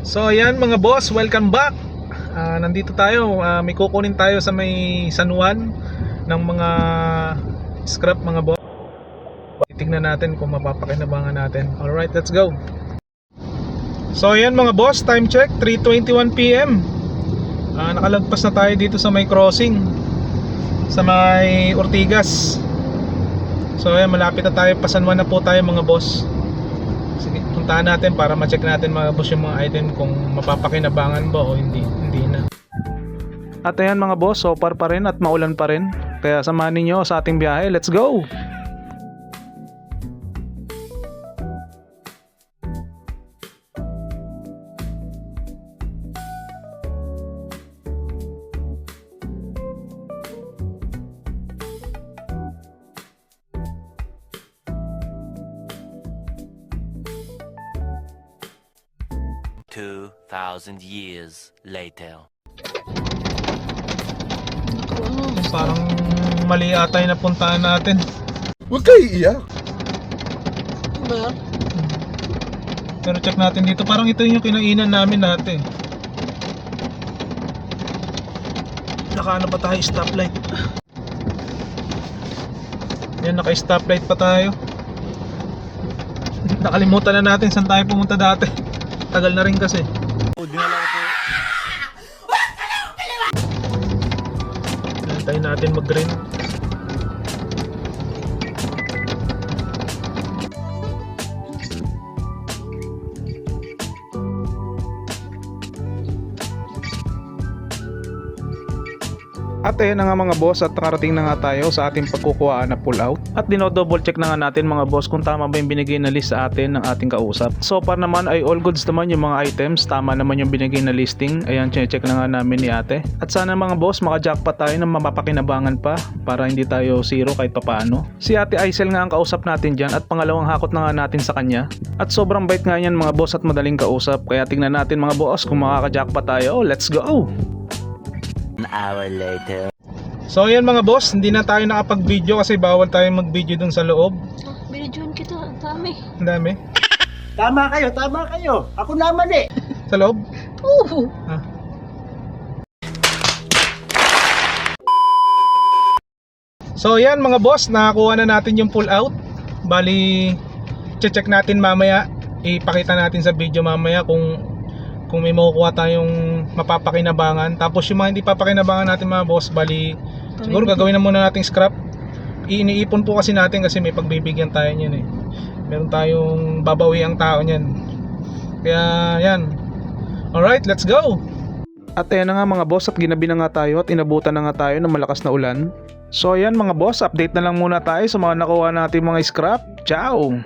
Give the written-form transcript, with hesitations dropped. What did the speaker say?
So ayan mga boss, welcome back. Nandito tayo, may kukunin tayo sa may San Juan ng mga scrap mga boss. Titignan natin kung mapapakinabangan natin. Alright, let's go. So ayan mga boss, time check 3:21 PM. Nakalagpas na tayo dito sa may crossing sa may Ortigas. So ayan, malapit na tayo, pa San Juan na po tayo mga boss. Sige, puntahan natin para ma-check natin mga boss yung mga item kung mapapakinabangan ba o hindi na. At ayan mga boss, so far pa rin at maulan pa rin. Kaya samahan ninyo sa ating biyahe, let's go! Thousand years later. Parang mali ata yung napuntahan natin. Huwag kayo iiyak. Ba? Pero check natin dito, parang ito yung kinainan namin natin. Naka ano pa tayo, stoplight. Yan, naka stoplight pa tayo. Nakalimutan na natin saan tayo pumunta dati. Tagal na rin kasi. Hintayin natin mag-green. At ayun na nga mga boss, at nakarating na nga tayo sa ating pagkukuhaan na pull out. At dino-double check na nga natin mga boss kung tama ba yung binigay na list sa atin ng ating kausap. So far naman ay all goods naman yung mga items, tama naman yung binigay na listing. Ayan, check na nga namin ni ate. At sana mga boss maka-jackpot tayo ng mapapakinabangan pa para hindi tayo zero kahit papaano. Si ate Aisel nga ang kausap natin dyan at pangalawang hakot na nga natin sa kanya. At sobrang bait nga yan mga boss at madaling kausap. Kaya tingnan natin mga boss kung makaka-jackpot tayo. Oh, let's go! An hour later. So ayan mga boss, hindi na tayo nakapag-video kasi bawal tayo mag-video dun sa loob. Binidyoan kita, ang dami. Ang dami. Tama kayo. Ako naman eh. Sa loob? Oo. Ah. So ayan mga boss, nakakuha na natin yung pull out. Bali, check natin mamaya. Ipakita natin sa video mamaya kung may makukuha tayong mapapakinabangan. Tapos yung mga hindi papakinabangan natin mga boss, bali siguro gagawin na muna nating scrap. Iniipon po kasi natin kasi may pagbibigyan tayo niyan eh. Meron tayong babawi ang tao niyan. Kaya yan. Alright, let's go! At ayan na nga mga boss, at ginabi na nga tayo at inabutan na nga tayo ng malakas na ulan. So ayan mga boss, update na lang muna tayo sa mga nakuha natin mga scrap. Ciao!